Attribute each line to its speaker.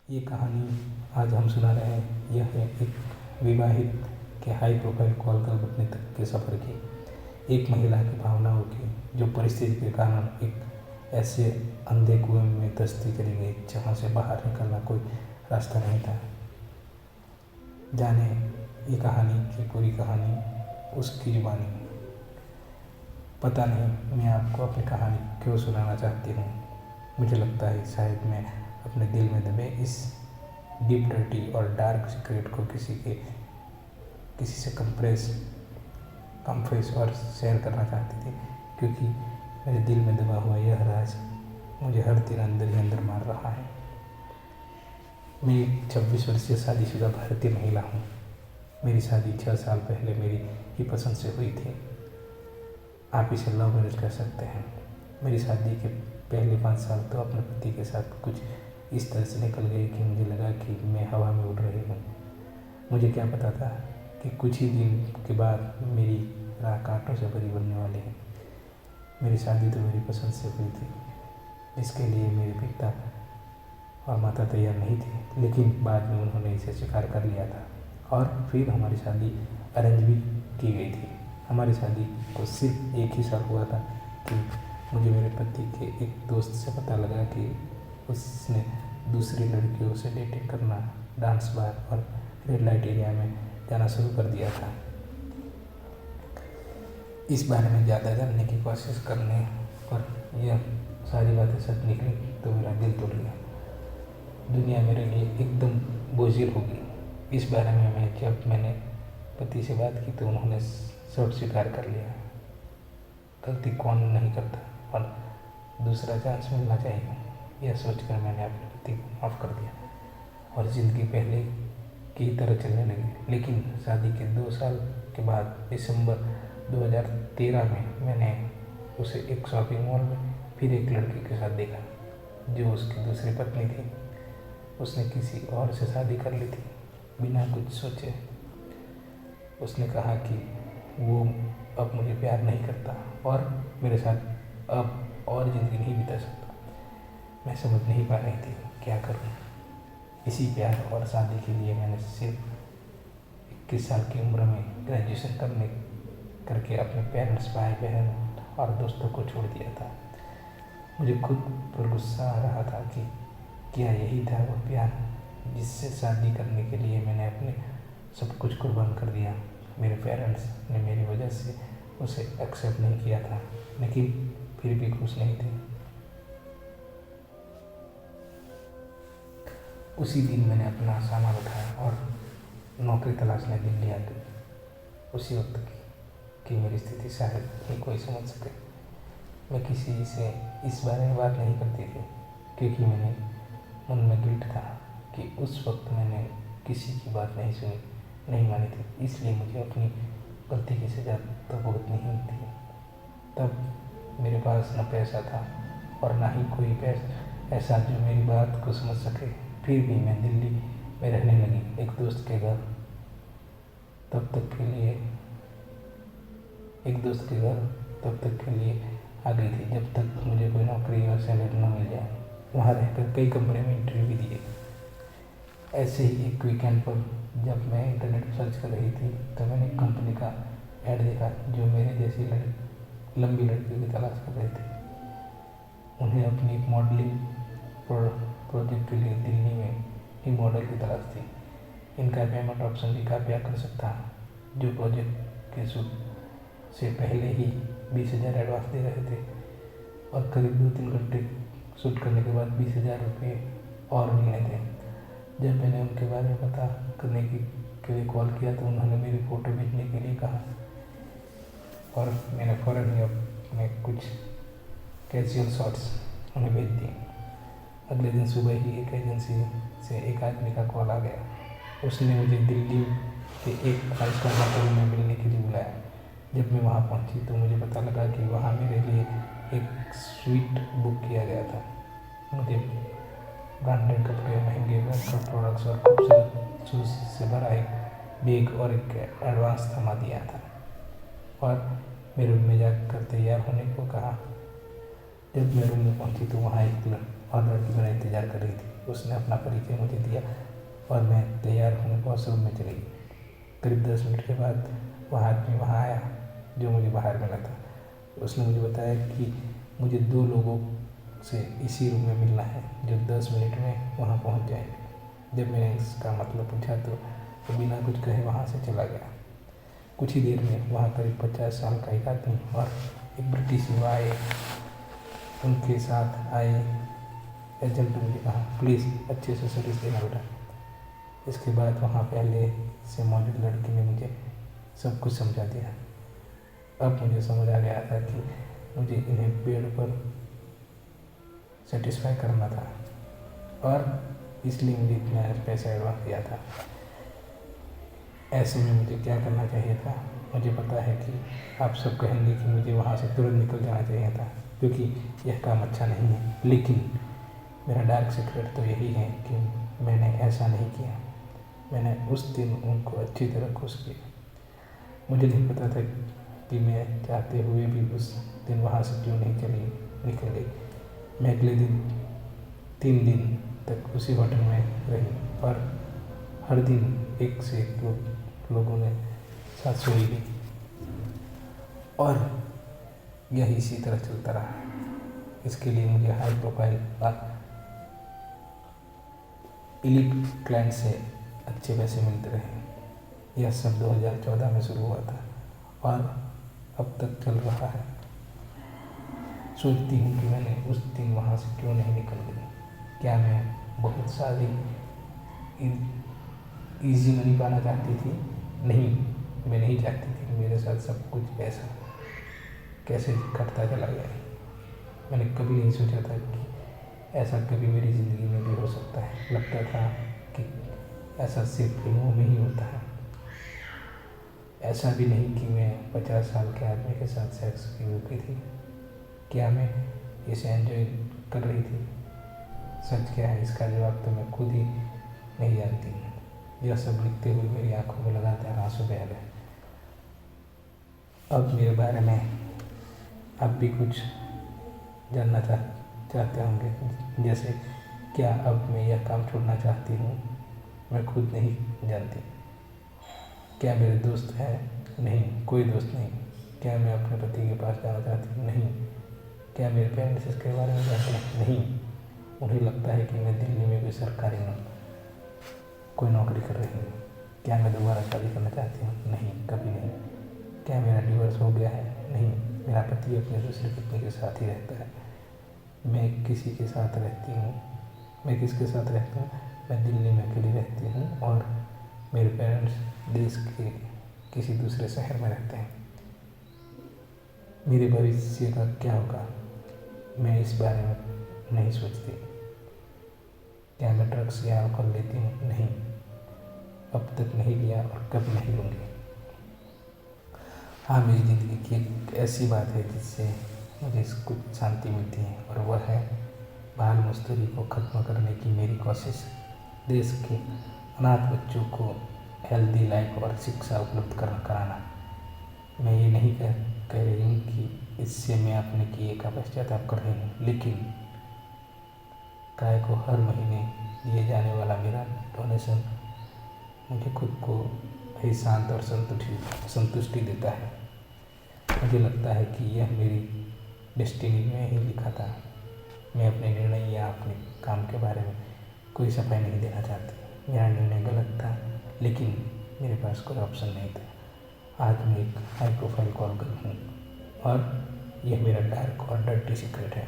Speaker 1: ये कहानी आज हम सुना रहे हैं। यह है एक विवाहित के हाई प्रोफाइल कॉल कर बचने तक के सफ़र की, एक महिला की भावनाओं की जो परिस्थिति के कारण एक ऐसे अंधे कुएं में दस्ती करी गई जहाँ से बाहर निकलना कोई रास्ता नहीं था। जाने ये कहानी की पूरी कहानी उसकी जुबानी में। पता नहीं मैं आपको अपनी कहानी क्यों सुनाना चाहती हूँ। मुझे लगता है शायद मैं अपने दिल में दबे इस डीप डर्टी और डार्क सीक्रेट को किसी से कंफ्रेस और शेयर करना चाहती थी, क्योंकि मेरे दिल में दबा हुआ यह राज मुझे हर दिन अंदर ही अंदर मार रहा है। मैं एक 26 वर्षीय शादीशुदा भारतीय महिला हूँ। मेरी शादी 6 साल पहले मेरी ही पसंद से हुई थी। आप इसे लव मैरिज कह सकते हैं। मेरी शादी के पहले 5 साल तो अपने पति के साथ कुछ इस तरह से निकल गए कि मुझे लगा कि मैं हवा में उड़ रही हूँ। मुझे क्या पता था कि कुछ ही दिन के बाद मेरी राह कांटों से भरी बनने वाली है। मेरी शादी तो मेरी पसंद से हुई थी, इसके लिए मेरे पिता और माता तैयार नहीं थे, लेकिन बाद में उन्होंने इसे स्वीकार कर लिया था और फिर हमारी शादी अरेंज भी की गई थी। हमारी शादी को सिर्फ एक ही साल हुआ था कि मुझे मेरे पति के एक दोस्त से पता लगा कि उसने दूसरी लड़कियों से डेटिंग करना, डांस बार और रेड लाइट एरिया में जाना शुरू कर दिया था। इस बारे में ज़्यादा जानने की कोशिश करने पर यह सारी बातें सच निकली तो मेरा दिल टूट गया। दुनिया मेरे लिए एकदम बोझिल हो गई। इस बारे में जब मैंने पति से बात की तो उन्होंने सब स्वीकार कर लिया। गलती कौन नहीं करता और दूसरा चांस मिलना चाहिए, यह सोचकर मैंने अपने पति को माफ़ कर दिया और ज़िंदगी पहले की तरह चलने लगी। लेकिन शादी के 2 साल के बाद दिसंबर 2013 में मैंने उसे एक शॉपिंग मॉल में फिर एक लड़की के साथ देखा जो उसकी दूसरी पत्नी थी। उसने किसी और से शादी कर ली थी। बिना कुछ सोचे उसने कहा कि वो अब मुझे प्यार नहीं करता और मेरे साथ अब और ज़िंदगी नहीं बिता सकता। मैं समझ नहीं पा रही थी क्या करूं। इसी प्यार और शादी के लिए मैंने सिर्फ 21 साल की उम्र में ग्रेजुएशन करके अपने पेरेंट्स, भाई बहन और दोस्तों को छोड़ दिया था। मुझे खुद पर गुस्सा आ रहा था कि क्या यही था वो प्यार जिससे शादी करने के लिए मैंने अपने सब कुछ कुर्बान कर दिया। मेरे पेरेंट्स ने मेरी वजह से उसे एक्सेप्ट नहीं किया था, लेकिन फिर भी खुश नहीं थे। उसी दिन मैंने अपना सामान उठाया और नौकरी तलाशने दिल्ली आ गई। उसी वक्त की मेरी स्थिति शायद ही कोई समझ सके। मैं किसी से इस बारे में बात नहीं करती थी क्योंकि मैंने मन में गिल्ट था कि उस वक्त मैंने किसी की बात नहीं मानी थी, इसलिए मुझे अपनी गलती की सजा तो भुगतनी ही थी। तब मेरे पास न पैसा था और ना ही कोई ऐसा जो मेरी बात को समझ सके। फिर भी मैं दिल्ली में रहने लगी एक दोस्त के घर। तब तक के लिए आ गई थी जब तक मुझे कोई नौकरी और सैलरी न मिल जाए। वहाँ रहकर कई कंपनी में इंटरव्यू दिए। ऐसे ही एक वीकेंड पर जब मैं इंटरनेट पर सर्च कर रही थी तो मैंने एक कंपनी का ऐड देखा जो मेरे जैसी लंबी लड़कियों की तलाश कर रहे थे। उन्हें अपनी एक मॉडलिंग प्रोजेक्ट के लिए दिल्ली में ही मॉडल की तलाश थी। इनका पेमेंट ऑप्शन भी काफ़ी आकर्षक था, जो प्रोजेक्ट के शूट से पहले ही 20,000 एडवांस दे रहे थे और करीब 2-3 घंटे शूट करने के बाद 20,000 रुपये और मिलने थे। जब मैंने उनके बारे में पता करने के लिए कॉल किया तो उन्होंने मेरी फ़ोटो भेजने के लिए कहा और मैंने फ़ौरन ही अपने कुछ कैजुअल शॉट्स उन्हें भेज दिए। अगले दिन सुबह ही एक एजेंसी से एक आदमी का कॉल आ गया। उसने मुझे दिल्ली के एक 5 स्टार होटल में मिलने के लिए बुलाया। जब मैं वहाँ पहुँची तो मुझे पता लगा कि वहाँ मेरे लिए एक स्वीट बुक किया गया था। मुझे ब्रांडेड कपड़े, महंगे मेकअप प्रोडक्ट्स और खूबसूरत शूज से भरा एक बैग और एक एडवांस थमा दिया था और मेरे रूम में जाकर तैयार होने को कहा। जब मैं रूम में पहुंची तो वहाँ एक और लड़की मेरा इंतजार कर रही थी। उसने अपना परिचय मुझे दिया और मैं तैयार होने वॉशरूम में चली गई। करीब 10 मिनट के बाद वह आदमी वहाँ आया जो मुझे बाहर मिला था। उसने मुझे बताया कि मुझे 2 लोगों से इसी रूम में मिलना है जो 10 मिनट में वहाँ पहुँच जाएंगे। जब मैंने इसका मतलब पूछा तो बिना कुछ कहे वहाँ से चला गया। कुछ ही देर में वहाँ करीब 50 साल का एक आदमी और एक ब्रिटिश युवा आए। उनके साथ आए एजेंट ने मुझे कहा, प्लीज़ अच्छे से सर्विस देना बेटा। इसके बाद वहाँ पहले से मौजूद लड़की ने मुझे सब कुछ समझा दिया। अब मुझे समझ आ गया था कि मुझे इन्हें पेड़ पर सेटिस्फाई करना था और इसलिए मुझे इतना पैसा एडवांस दिया था। ऐसे में मुझे क्या करना चाहिए था? मुझे पता है कि आप सब कहेंगे कि मुझे वहाँ से तुरंत निकल जाना चाहिए था क्योंकि यह काम अच्छा नहीं है, लेकिन मेरा डार्क सीक्रेट तो यही है कि मैंने ऐसा नहीं किया। मैंने उस दिन उनको अच्छी तरह खुश किया। मुझे नहीं पता था कि मैं चाहते हुए भी उस दिन वहाँ से क्यों नहीं निकल गई। मैं अगले दिन 3 दिन तक उसी होटल में रही और हर दिन एक से एक लोगों ने साथ सोई ली और यह इसी तरह चलता रहा। इसके लिए मुझे हाई प्रोफाइल और इलीट क्लाइंट से अच्छे पैसे मिलते रहे। यह सब 2014 में शुरू हुआ था और अब तक चल रहा है। सोचती हूँ कि मैंने उस दिन वहाँ से क्यों नहीं निकल गई। क्या मैं बहुत सारी इजी मनी पाना चाहती थी? नहीं, मैं नहीं चाहती थी कि मेरे साथ सब कुछ ऐसा कैसे घटता चला गया। मैंने कभी नहीं सोचा था कि ऐसा कभी मेरी ज़िंदगी में भी हो सकता है। लगता था कि ऐसा सिर्फ फिल्मों में ही होता है। ऐसा भी नहीं कि मैं 50 साल के आदमी के साथ सेक्स की रुकी थी। क्या मैं इसे एंजॉय कर रही थी? सच क्या है, इसका जवाब तो मैं खुद ही नहीं जानती। यह सब लिखते हुए मेरी आंखों में लगातार आंसू बह गए। अब मेरे बारे में आप भी कुछ जानना चाहते होंगे, जैसे क्या अब मैं यह काम छोड़ना चाहती हूँ? मैं खुद नहीं जानती। क्या मेरे दोस्त हैं? नहीं, कोई दोस्त नहीं। क्या मैं अपने पति के पास जाना चाहती हूँ? नहीं। क्या मेरे पेरेंट्स इसके बारे में जानते हैं? नहीं। उन्हें लगता है कि मैं दिल्ली में कोई सरकारी कोई नौकरी कर रही हूँ। क्या मैं दोबारा शादी करना चाहती हूँ? नहीं, कभी नहीं। क्या मेरा डिवोर्स हो गया है? नहीं, मेरा पति अपने दूसरी पत्नी के साथ ही रहता है। मैं किसी के साथ रहती हूँ? मैं किसके साथ रहती हूँ? मैं दिल्ली में अकेली रहती हूँ और मेरे पेरेंट्स देश के किसी दूसरे शहर में रहते हैं। मेरे भविष्य का क्या होगा? मैं इस बारे में नहीं सोचती। क्या मैं ड्रग्स या अल्कोहल लेती हूँ? नहीं, अब तक नहीं लिया और कभी नहीं लूँगी। हाँ, मेरी ज़िंदगी की एक ऐसी बात है जिससे मुझे कुछ शांति मिलती है और वह है बाल मजदूरी को ख़त्म करने की मेरी कोशिश। देश के अनाथ बच्चों को हेल्दी लाइफ और शिक्षा उपलब्ध कराना। मैं ये नहीं कह रही हूँ कि इससे मैं अपने किए का पश्चाताप कर रही हूँ, लेकिन काय को हर महीने दिए जाने वाला मेरा डोनेशन मुझे खुद को ही शांत और संतुष्टि देता है। मुझे लगता है कि यह मेरी डेस्टिनी में ही लिखा था। मैं अपने निर्णय या अपने काम के बारे में कोई सफाई नहीं देना चाहती। मेरा निर्णय गलत था, लेकिन मेरे पास कोई ऑप्शन नहीं था। आज मैं एक हाई प्रोफाइल कॉल गर्ल हूँ और यह मेरा डार्क और डर्टी सीक्रेट है।